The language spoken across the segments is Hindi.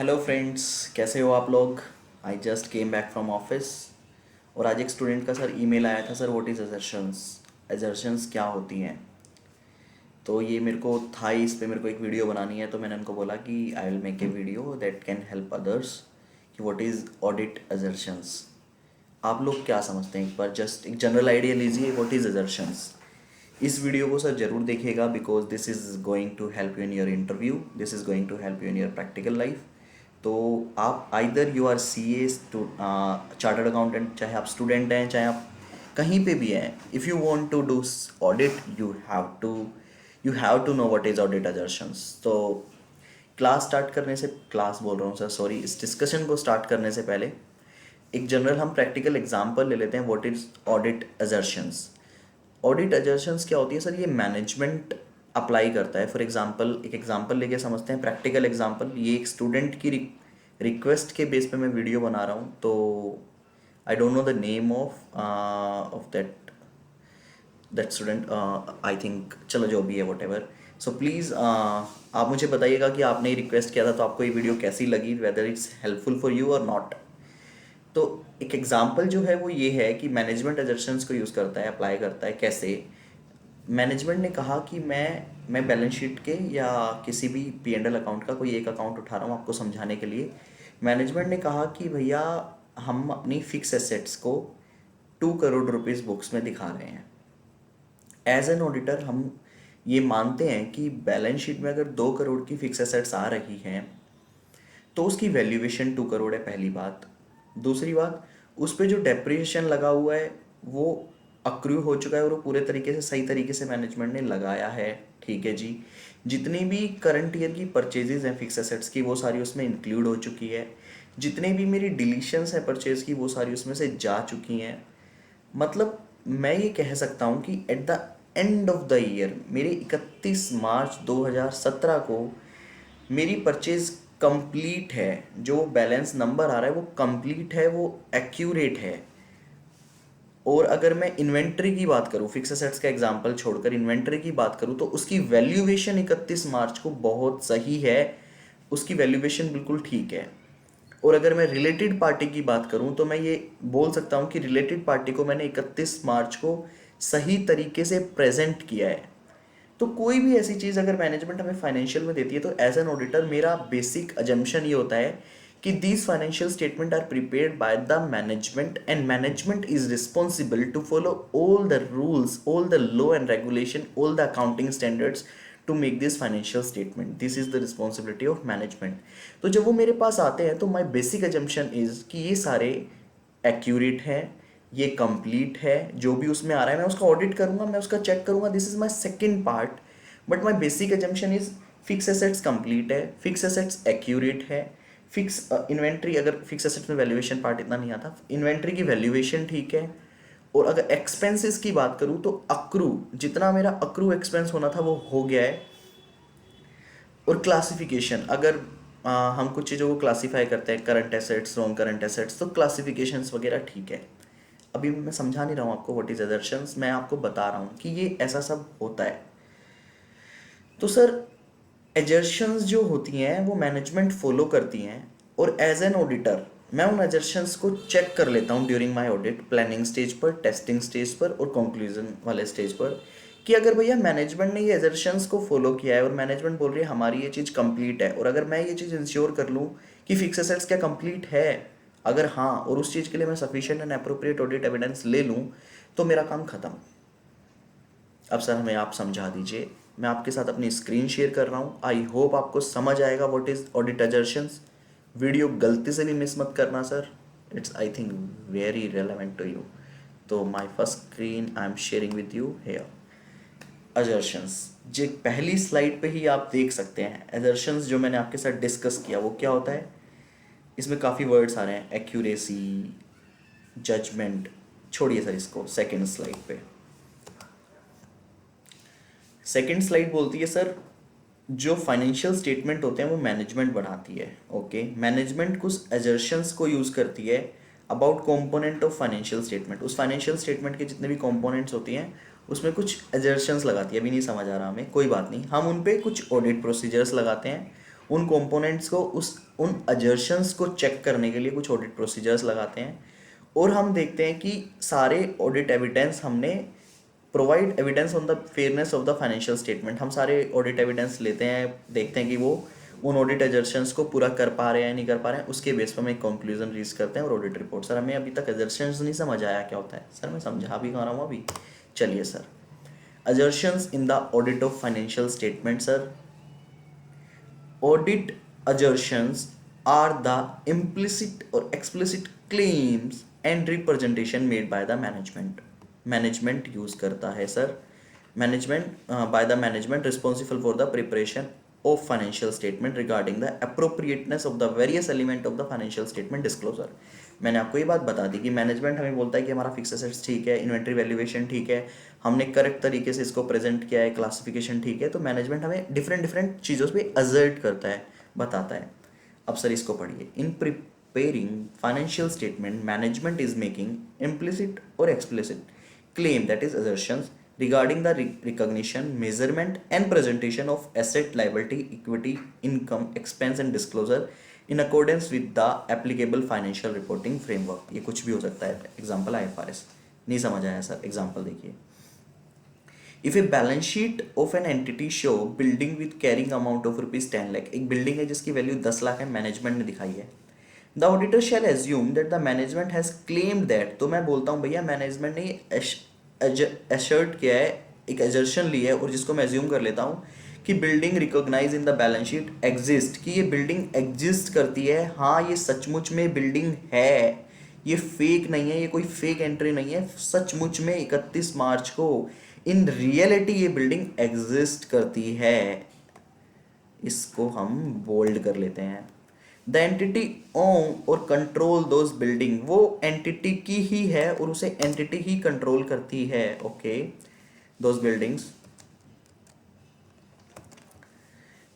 हेलो फ्रेंड्स, कैसे हो आप लोग। I just came back from office और आज एक स्टूडेंट का सर ईमेल आया था। Sir what is assertions, assertions क्या होती हैं। तो ये मेरे को था, इस पे मेरे को एक वीडियो बनानी है। तो मैंने उनको बोला कि I will make a video that can help others कि व्हाट इज़ ऑडिट एजर्शंस। आप लोग क्या समझते हैं, एक बार जस्ट एक जनरल आइडिया लीजिए व्हाट इज़ एजर्शंस। इस वीडियो को सर ज़रूर देखिएगा because this is going to help you in your interview, this is going to help you in your practical life. तो आप either you are C A chartered accountant, चाहे आप स्टूडेंट हैं, चाहे आप कहीं पे भी हैं, if you want to do audit you have to know what is audit assertions. तो क्लास स्टार्ट करने से, क्लास बोल रहा हूँ सर, सॉरी, इस डिस्कशन को स्टार्ट करने से पहले एक जनरल हम प्रैक्टिकल एग्जांपल ले लेते हैं what is audit assertions. Audit assertions क्या होती है सर, ये मैनेजमेंट अप्लाई करता है। फॉर एग्जांपल एक एग्जांपल लेके समझते हैं, प्रैक्टिकल एग्जांपल। ये एक स्टूडेंट की रिक्वेस्ट के बेस पे मैं वीडियो बना रहा हूँ। तो I don't know the name of that student, I think, चलो जो भी है वट एवर। सो प्लीज़ आप मुझे बताइएगा कि आपने ही रिक्वेस्ट किया था, तो आपको ये वीडियो कैसी लगी, whether it's helpful for you और नॉट। तो एक एग्जांपल जो है वो ये है कि मैनेजमेंट एजर्शंस को यूज़ करता है, अप्लाई करता है। कैसे? मैनेजमेंट ने कहा कि मैं बैलेंस शीट के या किसी भी पी एंड एल अकाउंट का कोई एक अकाउंट उठा रहा हूँ आपको समझाने के लिए। मैनेजमेंट ने कहा कि भैया हम अपनी फिक्स एसेट्स को 2 करोड़ रुपीज़ बुक्स में दिखा रहे हैं। एज एन ऑडिटर हम ये मानते हैं कि बैलेंस शीट में अगर 2 करोड़ की फिक्स एसेट्स आ रही हैं तो उसकी वैल्यूएशन 2 करोड़ है, पहली बात। दूसरी बात, उस पर जो डेप्रिसिएशन लगा हुआ है वो अक्रू हो चुका है और वो पूरे तरीके से सही तरीके से मैनेजमेंट ने लगाया है। ठीक है जी। जितनी भी करंट ईयर की परचेजेज हैं फिक्स एसेट्स की, वो सारी उसमें इंक्लूड हो चुकी है। जितने भी मेरी डिलीशंस हैं परचेज की, वो सारी उसमें से जा चुकी हैं। मतलब मैं ये कह सकता हूँ कि at the end of the year, मेरे 31 मार्च 2017 को मेरी परचेज कंप्लीट है। जो बैलेंस नंबर आ रहा है वो कंप्लीट है, वो एक्यूरेट है। और अगर मैं इन्वेंट्री की बात करूं, फिक्स एसेट्स का एग्जांपल छोड़कर इन्वेंट्री की बात करूं, तो उसकी वैल्यूएशन 31 मार्च को बहुत सही है, उसकी वैल्यूएशन बिल्कुल ठीक है। और अगर मैं रिलेटेड पार्टी की बात करूं तो मैं ये बोल सकता हूं कि रिलेटेड पार्टी को मैंने 31 मार्च को सही तरीके से प्रेजेंट किया है। तो कोई भी ऐसी चीज़ अगर मैनेजमेंट हमें फाइनेंशियल में देती है तो एज एन ऑडिटर मेरा बेसिक अजम्पशन ये होता है कि these financial statement are prepared by the management and management is responsible to follow all the rules, all the law and regulation, all the accounting standards to make this financial statement. This is the responsibility of management. तो जब वो मेरे पास आते हैं तो माई बेसिक अजम्पशन इज कि ये सारे एक्यूरेट है, ये कंप्लीट है। जो भी उसमें आ रहा है मैं उसका ऑडिट करूंगा, मैं उसका चेक करूंगा, this is my second part. But my basic assumption is fix assets complete है, फिक्स एसेट्स एक्यूरेट है, फिक्स इन्वेंट्री, अगर फिक्स एसेट्स में वैल्यूएशन पार्ट इतना नहीं आता, इन्वेंट्री की वैल्यूएशन ठीक है। और अगर एक्सपेंसेस की बात करूं तो अक्रू, जितना मेरा अक्रू एक्सपेंस होना था वो हो गया है। और क्लासिफिकेशन, अगर हम कुछ चीज़ों को क्लासीफाई करते हैं, current assets, non current assets, तो क्लासिफिकेशंस वगैरह ठीक है। अभी मैं समझा नहीं रहा हूँ आपको व्हाट इज एजर्शंस, मैं आपको बता रहा हूँ कि ये ऐसा सब होता है। तो सर एजर्शंस जो होती हैं वो मैनेजमेंट फॉलो करती हैं, और एज एन ऑडिटर मैं उन एजर्शंस को चेक कर लेता हूँ during my audit, planning stage पर, टेस्टिंग स्टेज पर और कंक्लूजन वाले स्टेज पर, कि अगर भैया मैनेजमेंट ने ये एजर्शंस को फॉलो किया है और मैनेजमेंट बोल रही है हमारी ये चीज़ कंप्लीट है, और अगर मैं ये चीज़ इंश्योर कर लूँ कि फिक्स एसेट्स क्या कंप्लीट है, अगर हाँ, और उस चीज़ के लिए मैं sufficient and appropriate audit evidence ले लूँ, तो मेरा काम खत्म। अब सर हमें आप समझा दीजिए, मैं आपके साथ अपनी स्क्रीन शेयर कर रहा हूँ। आई होप आपको समझ आएगा what is audit assertions. Video गलती से भी मिस मत करना sir, it's I think very relevant to you. तो my first screen I am sharing with you here. Assertions, जो पहली स्लाइड पे ही आप देख सकते हैं, एजर्शंस जो मैंने आपके साथ डिस्कस किया वो क्या होता है। इसमें काफ़ी वर्ड्स आ रहे हैं, एक्यूरेसी, जजमेंट। छोड़िए सर इसको, सेकेंड स्लाइड पे। सेकेंड स्लाइड बोलती है सर जो फाइनेंशियल स्टेटमेंट होते हैं वो मैनेजमेंट बनाती है। ओके, मैनेजमेंट कुछ एजर्शंस को यूज़ करती है about component of financial statement. उस फाइनेंशियल स्टेटमेंट के जितने भी कंपोनेंट्स होती हैं उसमें कुछ एजर्शंस लगाती है। अभी नहीं समझ आ रहा हमें, कोई बात नहीं, हम उन पे कुछ ऑडिट प्रोसीजर्स लगाते हैं उन कंपोनेंट्स को उन अजर्शंस को चेक करने के लिए कुछ ऑडिट प्रोसीजर्स लगाते हैं और हम देखते हैं कि सारे ऑडिट एविडेंस हमने provide evidence on the fairness of the financial statement. हम सारे ऑडिट एविडेंस लेते हैं, देखते हैं कि वो उन ऑडिट एजर्शंस को पूरा कर पा रहे हैं या नहीं कर पा रहे हैं, उसके बेस पर हम एक कंक्लूजन रीच करते हैं और ऑडिट रिपोर्ट। सर हमें अभी तक एजर्शंस नहीं समझ आया क्या होता है। सर मैं समझा भी कह रहा हूँ अभी। चलिए sir, assertions in the audit of financial statements, sir. Audit assertions are the implicit or explicit claims and representation made by the management use करता है sir. by the management responsible for the preparation of financial statement regarding the appropriateness of the various element of the financial statement disclosure। मैंने आपको ये बात बता दी कि मैनेजमेंट हमें बोलता है कि हमारा फिक्स एसेट्स ठीक है, इन्वेंट्री वैल्यूएशन ठीक है, हमने करेक्ट तरीके से इसको प्रेजेंट किया है, क्लासिफिकेशन ठीक है, तो मैनेजमेंट हमें डिफरेंट चीज़ों पे अजर्ट करता है, बताता है। अब सर इसको पढ़िए। In preparing financial statement management is making implicit और explicit claim, that is assertions, regarding the recognition, measurement and presentation of asset, liability, equity, income, expense and disclosure in accordance with the applicable financial reporting framework। ये कुछ भी हो सकता है। Example IFRS। नहीं समझ आया सर, एग्जाम्पल देखिए। If a balance sheet of an entity show building with carrying amount of rupees 10 lakh, एक बिल्डिंग है जिसकी वैल्यू 10 लाख है, मैनेजमेंट ने दिखाई है। The auditor shall assume that the management has claimed that, तो मैं बोलता हूँ भैया मैनेजमेंट ने एशर्ट किया है, एक एजर्शन ली है, और जिसको मैं एज्यूम कर लेता हूँ कि building recognise in the balance sheet exist, कि ये बिल्डिंग एग्जिस्ट करती है। हाँ ये सचमुच में बिल्डिंग है, ये फेक नहीं है, ये कोई फेक एंट्री नहीं है, सचमुच में 31 मार्च को इन रियलिटी ये बिल्डिंग एग्जिस्ट करती है। इसको हम बोल्ड कर लेते हैं। द एंटिटी ओन और कंट्रोल दोज बिल्डिंग, वो एंटिटी की ही है और उसे एंटिटी ही कंट्रोल करती है। Okay, those buildings,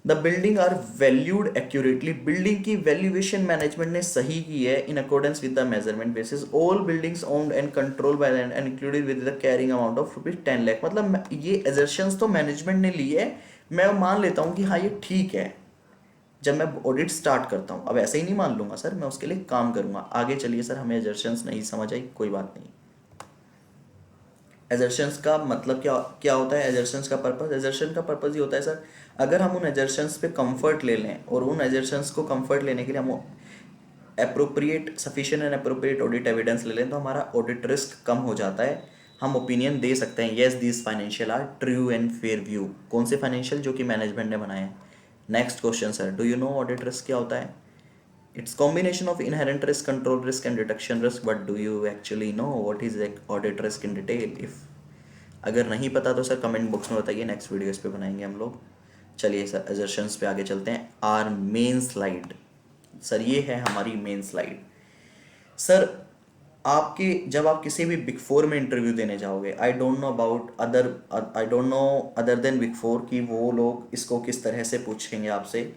the building are valued accurately, building की वैल्यूएशन मैनेजमेंट ने सही की है in accordance with the measurement basis. All buildings owned and control by and included with the carrying amount of ₹10 lakh. मतलब ये एजर्शंस तो मैनेजमेंट ने ली है, मैं मान लेता हूँ कि हाँ ये ठीक है जब मैं ऑडिट स्टार्ट करता हूँ। अब ऐसे ही नहीं मान लूंगा सर, मैं उसके लिए काम करूंगा। आगे चलिए सर, हमें एजर्शंस नहीं समझ आई, कोई बात नहीं। एजर्शंस का मतलब क्या क्या होता है? एजर्शंस का पर्पस, एजर्शन का पर्पस ये होता है सर, अगर हम उन एजर्शंस पे कंफर्ट ले लें और उन एजर्शंस को कंफर्ट लेने के लिए हम appropriate sufficient and appropriate audit evidence ले लें तो हमारा ऑडिट रिस्क कम हो जाता है। हम ओपिनियन दे सकते हैं, yes this financial are true and fair view. कौन से फाइनेंशियल? जो कि मैनेजमेंट ने बनाए हैं। Next question sir, do you know audit risk क्या होता है? It's combination of inherent risk, control risk and detection risk. But do you actually know what is audit risk in detail? If अगर नहीं पता तो सर कमेंट बॉक्स में बताइए, नेक्स्ट वीडियो इस पे बनाएंगे हम लोग। चलिए सर असर्शंस पे आगे चलते हैं। आर मेन स्लाइड, सर ये है हमारी मेन स्लाइड। सर आपके जब आप किसी भी बिग फोर में इंटरव्यू देने जाओगे, I don't know other than big four कि वो लोग इसको किस तरह से पूछेंगे आपसे।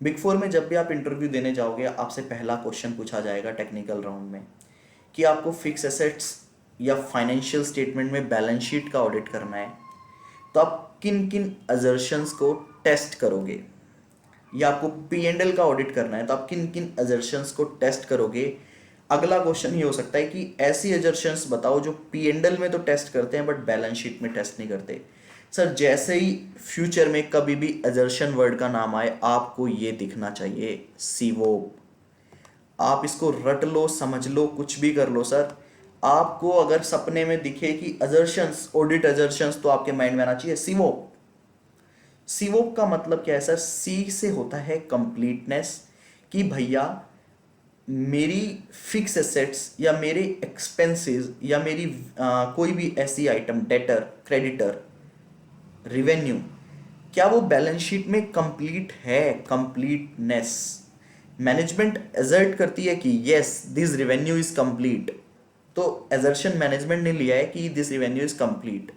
बिग फोर में जब भी आप इंटरव्यू देने जाओगे, आपसे पहला क्वेश्चन पूछा जाएगा टेक्निकल राउंड में कि आपको फिक्स एसेट्स या फाइनेंशियल स्टेटमेंट में बैलेंस शीट का ऑडिट करना है, तो आप किन किन अजर्शंस को टेस्ट करोगे, या आपको P&L का ऑडिट करना है तो आप किन किन अजर्शंस को टेस्ट करोगे। अगला क्वेश्चन ये हो सकता है कि ऐसी अजर्शंस बताओ जो P&L में तो टेस्ट करते हैं बट बैलेंस शीट में टेस्ट नहीं करते। सर जैसे ही फ्यूचर में कभी भी अजर्शन वर्ड का नाम आए, आपको ये दिखना चाहिए, सीवोप। आप इसको रट लो, समझ लो, कुछ भी कर लो सर। आपको अगर सपने में दिखे कि अजर्शंस, ऑडिट अजर्शंस, तो आपके माइंड में आना चाहिए सीवोप। सीवोप का मतलब क्या है सर? सी से होता है कंप्लीटनेस, कि भैया मेरी फिक्स एसेट्स या मेरे एक्सपेंसेस या मेरी कोई भी ऐसी आइटम, डेटर, क्रेडिटर, रिवेन्यू, क्या वो बैलेंस शीट में कंप्लीट है? कंप्लीटनेस। मैनेजमेंट एजर्ट करती है कि yes this revenue is complete, तो एजर्शन मैनेजमेंट ने लिया है कि दिस रिवेन्यू इज कंप्लीट।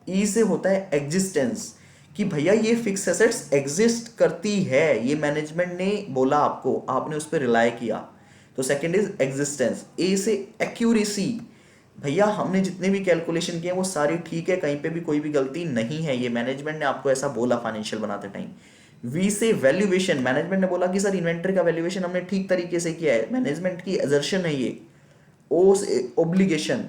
ई से होता है एग्जिस्टेंस, कि भैया ये फिक्स एसेट्स एग्जिस्ट करती है, ये मैनेजमेंट ने बोला आपको, आपने उस पर रिलाई किया, तो सेकंड इज एग्जिस्टेंस। ए से एक्यूरेसी, भैया हमने जितने भी कैलकुलेशन किए वो सारी ठीक है, कहीं पे भी कोई भी गलती नहीं है, ये मैनेजमेंट ने आपको ऐसा बोला फाइनेंशियल बनाते टाइम। वी से वैल्यूएशन, मैनेजमेंट ने बोला कि सर इन्वेंटरी का वैल्यूएशन हमने ठीक तरीके से किया है, मैनेजमेंट की असर्शन है ये। ओ से obligation,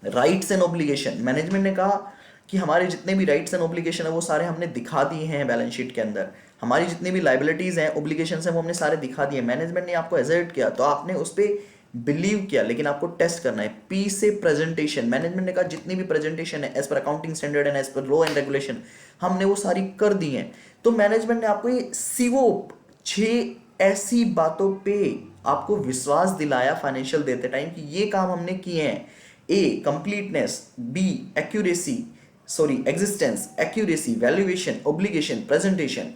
rights and obligation, management ने कहा कि हमारे जितने भी राइट्स एंड ओब्लिगेशन है वो सारे हमने दिखा दिए हैं बैलेंस शीट के अंदर, हमारी जितनी भी लाइबिलिटीज हैं ओब्लिगेशन हैं वो हमने सारे दिखा दिए। मैनेजमेंट ने आपको एजर्ट किया तो आपने उस पर बिलीव किया, लेकिन आपको टेस्ट करना है। पी से प्रेजेंटेशन, मैनेजमेंट ने कहा जितनी भी प्रेजेंटेशन है as per accounting standard and as per law and regulation हमने वो सारी कर दी हैं। तो मैनेजमेंट ने आपको ये सीवोप 6 ऐसी बातों पे आपको विश्वास दिलाया फाइनेंशियल देते टाइम कि ये काम हमने किए हैं। A completeness, B accuracy, sorry existence, accuracy, valuation, obligation, presentation.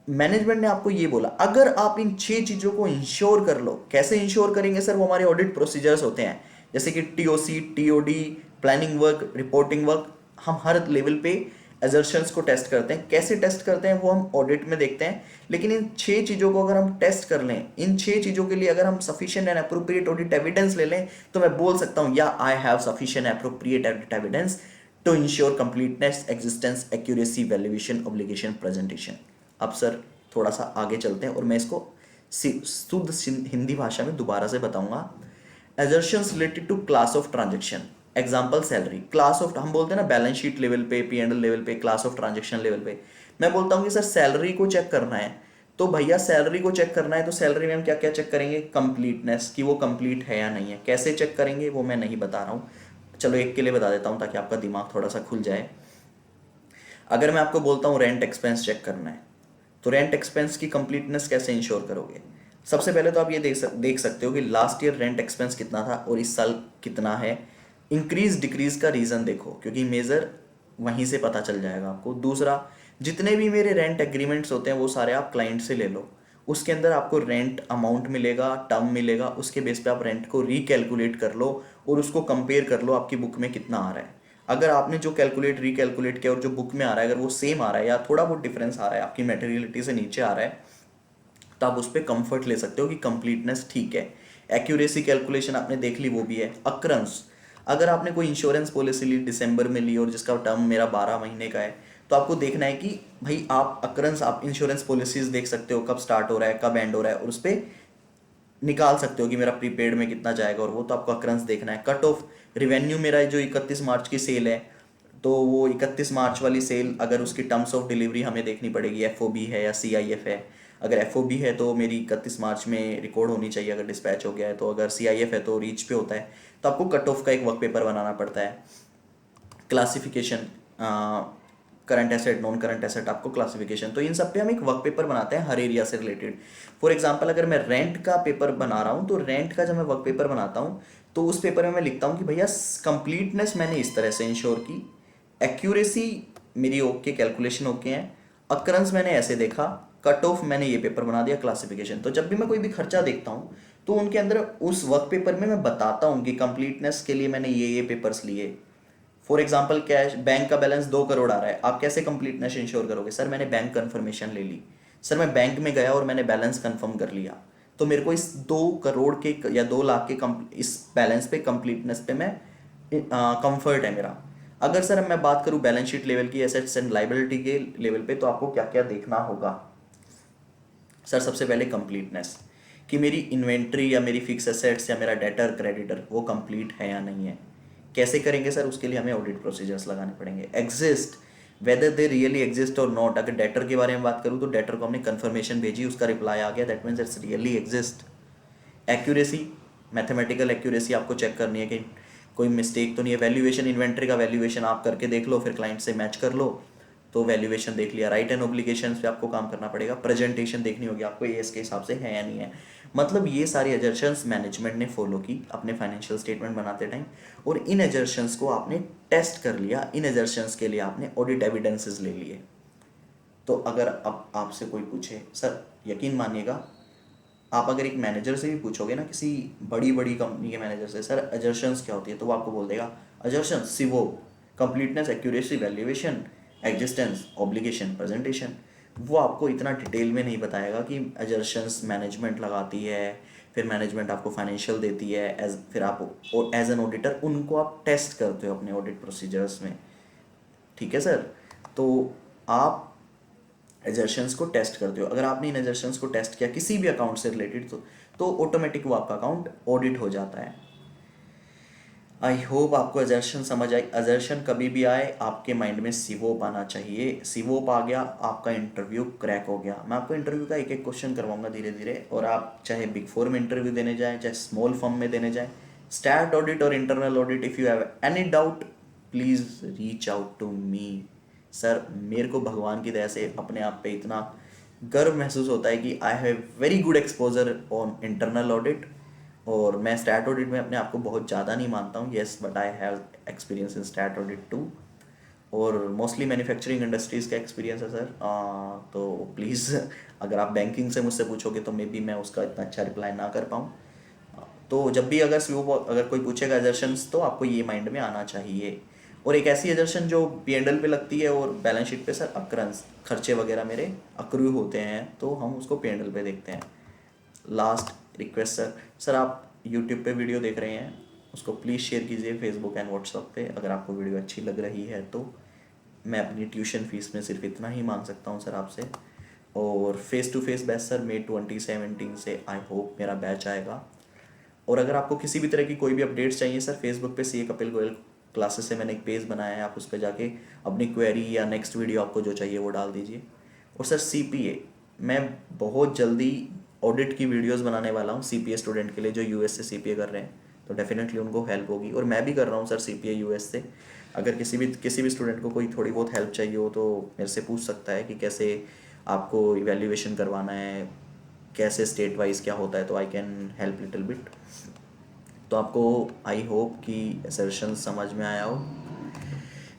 Management ने आपको ये बोला अगर आप इन 6 चीजों को इंश्योर कर लो। कैसे इंश्योर करेंगे सर? वो हमारे ऑडिट प्रोसीजर्स होते हैं, जैसे कि TOC, TOD, planning work, reporting work. हम हर लेवल पे एजर्शंस को टेस्ट करते हैं। कैसे टेस्ट करते हैं वो हम ऑडिट में देखते हैं, लेकिन इन 6 चीज़ों को अगर हम टेस्ट कर लें, इन 6 चीज़ों के लिए अगर हम sufficient and appropriate audit evidence ले लें, तो मैं बोल सकता हूँ या I have sufficient appropriate audit evidence to ensure completeness, existence, accuracy, valuation, obligation, presentation. अब सर थोड़ा सा आगे चलते हैं और मैं इसको शुद्ध हिंदी भाषा में दोबारा से बताऊंगा। Assertions related to class of transaction, example salary, class of, हम बोलते हैं ना बैलेंस शीट लेवल पे, पी एंड एल लेवल पे, क्लास ऑफ ट्रांजेक्शन लेवल पे। मैं बोलता हूँ कि सर सैलरी को चेक करना है, तो भैया सैलरी को चेक करना है तो सैलरी में हम क्या क्या चेक करेंगे? कंप्लीटनेस, कि वो कंप्लीट है या नहीं है। कैसे चेक करेंगे वो मैं नहीं बता रहा हूँ, चलो एक के लिए बता देता हूँ ताकि आपका दिमाग थोड़ा सा खुल जाए। अगर मैं आपको बोलता हूँ रेंट एक्सपेंस चेक करना है, तो रेंट एक्सपेंस की कंप्लीटनेस कैसे इंश्योर करोगे? सबसे पहले तो आप ये देख सकते हो कि लास्ट ईयर रेंट एक्सपेंस कितना था और इस साल कितना है। इंक्रीज डिक्रीज का रीज़न देखो, क्योंकि मेजर वहीं से पता चल जाएगा आपको। दूसरा, जितने भी मेरे रेंट एग्रीमेंट्स होते हैं वो सारे आप क्लाइंट से ले लो, उसके अंदर आपको रेंट अमाउंट मिलेगा, टर्म मिलेगा, उसके बेस पे आप रेंट को रिकैलकुलेट कर लो और उसको कंपेयर कर लो आपकी बुक में कितना आ रहा है। अगर आपने जो कैलकुलेट रिकैलकुलेट किया और जो बुक में आ रहा है अगर वो सेम आ रहा है या थोड़ा बहुत डिफरेंस आ रहा है, आपकी मटेरियलिटी से नीचे आ रहा है, तो आप उस पर कंफर्ट ले सकते हो कि कंप्लीटनेस ठीक है। एक्यूरेसी कैलकुलेशन आपने देख ली, वो भी है। अक्रंस, अगर आपने कोई इंश्योरेंस पॉलिसी ली दिसंबर में ली और जिसका टर्म मेरा 12 महीने का है, तो आपको देखना है कि भाई आप अक्रंस, आप इंश्योरेंस पॉलिसीज देख सकते हो कब स्टार्ट हो रहा है, कब एंड हो रहा है, और उस पर निकाल सकते हो कि मेरा प्रीपेड में कितना जाएगा, और वो तो आपको अक्रंस देखना है। कट ऑफ रिवेन्यू, मेरा जो 31 मार्च की सेल है, तो वो 31 मार्च वाली सेल अगर उसकी टर्म्स ऑफ डिलीवरी हमें देखनी पड़ेगी, एफओबी है या सीआईएफ है। अगर एफओबी है तो मेरी 31 मार्च में रिकॉर्ड होनी चाहिए अगर डिस्पैच हो गया है, तो अगर सीआईएफ है तो रीच पे होता है। तो आपको कट ऑफ का एक वर्क पेपर बनाना पड़ता है। Classification, current asset, non current asset, आपको क्लासिफिकेशन, तो इन सब पे हम एक वर्क पेपर बनाते हैं हर एरिया से रिलेटेड। फॉर एग्जांपल अगर मैं रेंट का पेपर बना रहा हूँ, तो रेंट का जब मैं वर्क पेपर बनाता हूँ तो उस पेपर में मैं लिखता हूँ कि भैया कंप्लीटनेस मैंने इस तरह से इंश्योर की, एक्यूरेसी मेरी ओके, कैलकुलेशन ओके है, अक्रंस मैंने ऐसे देखा, कट ऑफ मैंने ये पेपर बना दिया, क्लासिफिकेशन। तो जब भी मैं कोई भी खर्चा देखता हूँ तो उनके अंदर उस वर्क पेपर में मैं बताता हूँ कि कंप्लीटनेस के लिए मैंने ये पेपर्स लिए। फॉर एग्जाम्पल कैश, बैंक का बैलेंस 2 करोड़ आ रहा है, आप कैसे कंप्लीटनेस इंश्योर करोगे? सर मैंने बैंक कंफर्मेशन ले ली, सर मैं बैंक में गया और मैंने बैलेंस कंफर्म कर लिया, तो मेरे को इस 2 करोड़ के या 2 लाख के इस बैलेंस पे, कंप्लीटनेस पे मैं कंफर्ट है मेरा। अगर सर मैं बात करूं बैलेंस शीट लेवल की, एसेट्स एंड लाइबिलिटी के लेवल पे, तो आपको क्या क्या देखना होगा? सर सबसे पहले कंप्लीटनेस, कि मेरी इन्वेंट्री या मेरी फिक्स एसेट्स या मेरा डेटर क्रेडिटर वो कंप्लीट है या नहीं है। कैसे करेंगे सर? उसके लिए हमें ऑडिट प्रोसीजर्स लगाने पड़ेंगे। Exist, whether they really exist और नॉट। अगर डेटर के बारे में बात करूँ तो डेटर को हमने कंफर्मेशन भेजी, उसका रिप्लाई आ गया, that means it's really exist. Accuracy, mathematical accuracy आपको चेक करनी है कि कोई मिस्टेक तो नहीं है। वैल्यूएशन, इन्वेंट्री का वैल्यूएशन आप करके देख लो, फिर क्लाइंट से मैच कर लो, तो वैल्यूएशन देख लिया। राइट एंड ऑब्लिगेशंस पे आपको काम करना पड़ेगा। प्रेजेंटेशन देखनी होगी आपको, ये इसके हिसाब से है या नहीं है। मतलब ये सारी एजर्शंस मैनेजमेंट ने फॉलो की अपने फाइनेंशियल स्टेटमेंट बनाते टाइम, और इन एजर्शंस को आपने टेस्ट कर लिया, इन एजर्शंस के लिए आपने ऑडिट एविडेंसेस ले लिए। तो अगर अब आपसे कोई पूछे, सर यकीन मानिएगा, आप अगर एक मैनेजर से भी पूछोगे ना, किसी बड़ी बड़ी कंपनी के मैनेजर से, सर अजर्शंस क्या होती है, तो वो आपको बोल देगा अजर्शंस सिवो, completeness, accuracy, valuation, existence, obligation, presentation. वो आपको इतना डिटेल में नहीं बताएगा कि अजर्शंस मैनेजमेंट लगाती है, फिर मैनेजमेंट आपको फाइनेंशियल देती है, एज फिर आप एज एन ऑडिटर उनको आप टेस्ट करते हो अपने ऑडिट प्रोसीजर्स में। ठीक है सर? तो आप एजर्शंस को टेस्ट करते हो। अगर आपने इन एजर्शंस को टेस्ट किया किसी भी अकाउंट से रिलेटेड तो ऑटोमेटिक वो आपका अकाउंट ऑडिट हो जाता है। आई होप आपको एजर्शन समझ आई। एजर्शन कभी भी आए आपके माइंड में सीवोप आना चाहिए। सीवोप आ गया आपका इंटरव्यू क्रैक हो गया। मैं आपको इंटरव्यू का एक एक क्वेश्चन करवाऊंगा धीरे धीरे, और आप चाहे बिग फोर में इंटरव्यू देने जाएं चाहे स्मॉल फर्म में देने जाएं, स्टैट ऑडिट और internal audit, if you have any doubt please reach out to me. Sir मेरे को भगवान की दया से अपने आप पे इतना गर्व महसूस होता है कि I have very good exposure on internal audit, और मैं स्टैट ऑडिट में अपने आप को बहुत ज़्यादा नहीं मानता हूँ, yes, but I have experience in stat audit too, और मोस्टली मैन्युफैक्चरिंग इंडस्ट्रीज़ का एक्सपीरियंस है सर। तो प्लीज़ अगर आप बैंकिंग से मुझसे पूछोगे तो मे बी मैं उसका इतना अच्छा रिप्लाई ना कर पाऊँ। तो जब भी अगर कोई पूछेगा एजर्शंस तो आपको ये माइंड में आना चाहिए। और एक ऐसी एजर्शन जो P&L पे लगती है और बैलेंस शीट पे सर अक्रंस खर्चे वगैरह मेरे अक्रू होते हैं तो हम उसको P&L पे देखते हैं। लास्ट रिक्वेस्ट सर आप यूट्यूब पे वीडियो देख रहे हैं उसको प्लीज़ शेयर कीजिए फेसबुक एंड व्हाट्सएप पे। अगर आपको वीडियो अच्छी लग रही है तो मैं अपनी ट्यूशन फीस में सिर्फ इतना ही मांग सकता हूँ सर आपसे। और face to face batch sir May 2017 से आई होप मेरा बैच आएगा। और अगर आपको किसी भी तरह की कोई भी अपडेट्स चाहिए सर, फेसबुक पे CA कपिल गोयल क्लासेस से मैंने एक पेज बनाया है, आप उस पर जाके अपनी क्वेरी या नेक्स्ट वीडियो आपको जो चाहिए वो डाल दीजिए। और सर CPA मैं बहुत जल्दी ऑडिट की वीडियोस बनाने वाला हूँ CPA स्टूडेंट के लिए जो US से CPA कर रहे हैं, तो डेफिनेटली उनको हेल्प होगी। और मैं भी कर रहा हूँ सर CPA US से। अगर किसी भी स्टूडेंट को कोई थोड़ी बहुत हेल्प चाहिए हो तो मेरे से पूछ सकता है कि कैसे आपको इवैल्यूएशन करवाना है, कैसे स्टेट वाइज क्या होता है, तो I can help little bit. तो आपको आई होप कि एजर्शन समझ में आया हो।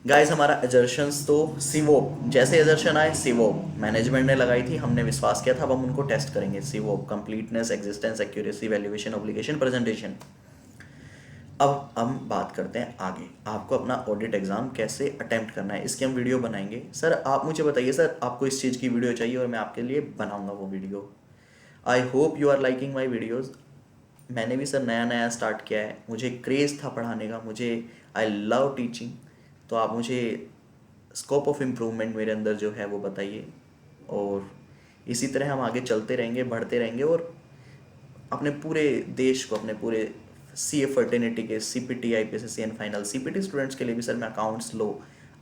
गाइस हमारा एजर्शंस तो सीवोप जैसे एजर्शन आए सीवोप मैनेजमेंट ने लगाई थी, हमने विश्वास किया था, अब हम उनको टेस्ट करेंगे। सीवोप completeness, existence, accuracy, valuation, obligation, presentation. अब हम बात करते हैं आगे आपको अपना ऑडिट एग्जाम कैसे अटेम्प्ट करना है, इसकी हम वीडियो बनाएंगे। सर आप मुझे बताइए सर आपको इस चीज़ की वीडियो चाहिए और मैं आपके लिए बनाऊंगा वो video. I hope you are liking my videos. मैंने भी सर नया नया स्टार्ट किया है, मुझे क्रेज़ था पढ़ाने का, मुझे आई लव टीचिंग। तो आप मुझे स्कोप ऑफ इम्प्रूवमेंट मेरे अंदर जो है वो बताइए, और इसी तरह हम आगे चलते रहेंगे, बढ़ते रहेंगे, और अपने पूरे देश को, अपने पूरे CA फर्टिनिटी के CPT IPSC and final CPT students के लिए भी सर मैं accounts low,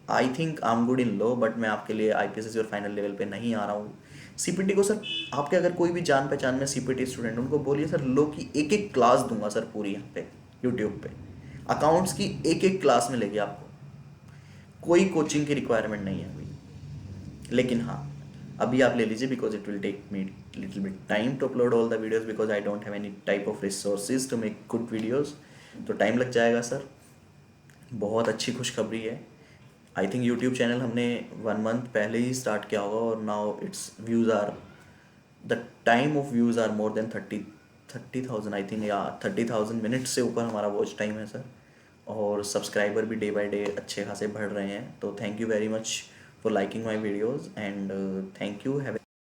I think I am good in low, but मैं आपके लिए IPSC और फाइनल लेवल पे नहीं आ रहा हूँ। CPT को सर आपके अगर कोई भी जान पहचान में CPT स्टूडेंट उनको बोलिए सर लो की एक एक क्लास दूंगा सर पूरी यहाँ पे यूट्यूब पे, अकाउंट्स की एक एक क्लास में लेगी आपको, कोई कोचिंग की रिक्वायरमेंट नहीं है अभी। लेकिन हाँ अभी आप ले लीजिए because it will take me little bit time to upload all the videos because I don't have any type of resources to make good videos, तो टाइम लग जाएगा सर। बहुत अच्छी खुशखबरी है, आई थिंक यूट्यूब चैनल हमने 1 मंथ पहले ही स्टार्ट किया होगा और now its views are the time of views are more than 30,000 I think, या 30,000 मिनट्स से ऊपर हमारा वॉच टाइम है सर। और सब्सक्राइबर भी डे बाय डे अच्छे खासे बढ़ रहे हैं, तो thank you very much for liking my videos and thank you have